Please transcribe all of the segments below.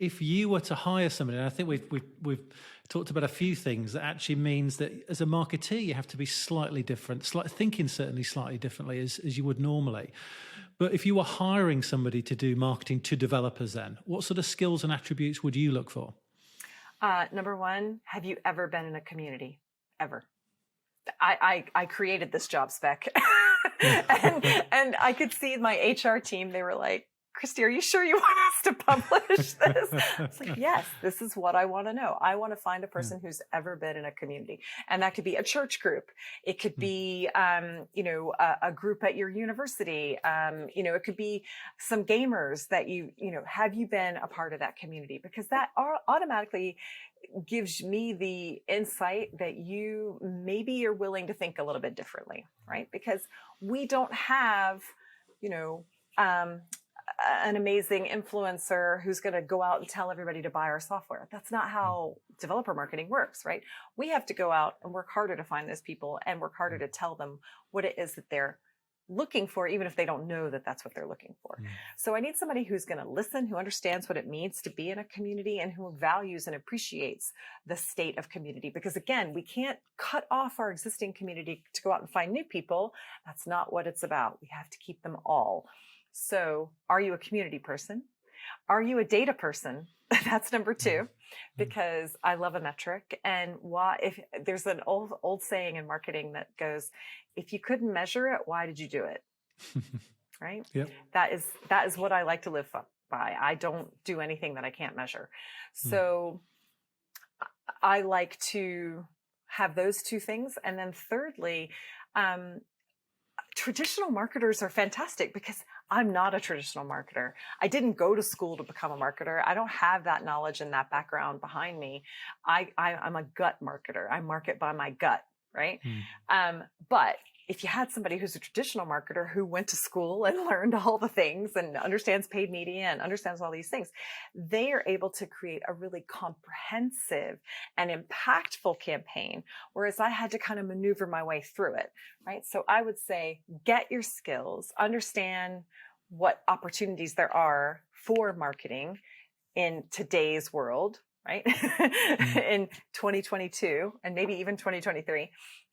if you were to hire somebody, and I think we've talked about a few things that actually means that as a marketeer, you have to be slightly different, thinking certainly slightly differently as you would normally. But if you were hiring somebody to do marketing to developers, then what sort of skills and attributes would you look for? Number one, have you ever been in a community? Ever? I created this job spec and I could see my HR team, they were like, Christy, are you sure you want us to publish this? It's like, yes, this is what I want to know. I want to find a person who's ever been in a community. And that could be a church group. It could be, a group at your university. It could be some gamers that have you been a part of that community? Because that automatically gives me the insight that you maybe are willing to think a little bit differently, right? Because we don't have, an amazing influencer who's going to go out and tell everybody to buy our software. That's not how developer marketing works, right? We have to go out and work harder to find those people and work harder to tell them what it is that they're looking for, even if they don't know that that's what they're looking for. So I need somebody who's going to listen, who understands what it means to be in a community, and who values and appreciates the state of community. Because again, we can't cut off our existing community to go out and find new people. That's not what it's about. We have to keep them all. So are you a community person? Are you a data person? That's number two, because I love a metric. And if there's an old saying in marketing that goes, if you couldn't measure it, why did you do it? Right? Yep. That is what I like to live by. I don't do anything that I can't measure. So I like to have those two things. And then thirdly, traditional marketers are fantastic because I'm not a traditional marketer. I didn't go to school to become a marketer. I don't have that knowledge and that background behind me. I'm a gut marketer. I market by my gut, right? But if you had somebody who's a traditional marketer who went to school and learned all the things and understands paid media and understands all these things, they are able to create a really comprehensive and impactful campaign, whereas I had to kind of maneuver my way through it, right? So I would say, get your skills, understand what opportunities there are for marketing in today's world, right? In 2022 and maybe even 2023.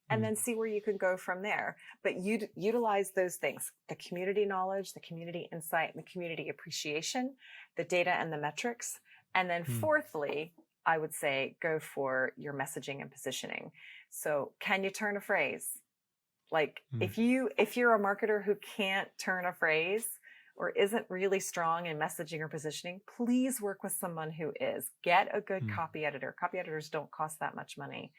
And then see where you can go from there. But utilize those things: the community knowledge, the community insight, and the community appreciation, the data and the metrics. And then fourthly, I would say go for your messaging and positioning. So can you turn a phrase? Like if you're a marketer who can't turn a phrase or isn't really strong in messaging or positioning, please work with someone who is. Get a good copy editor. Copy editors don't cost that much money.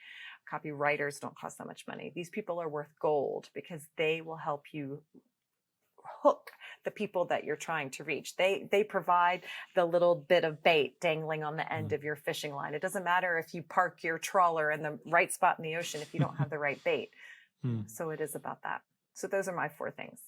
Copywriters don't cost that much money. These people are worth gold because they will help you hook the people that you're trying to reach. They provide the little bit of bait dangling on the end of your fishing line. It doesn't matter if you park your trawler in the right spot in the ocean if you don't have the right bait. So it is about that. So those are my four things.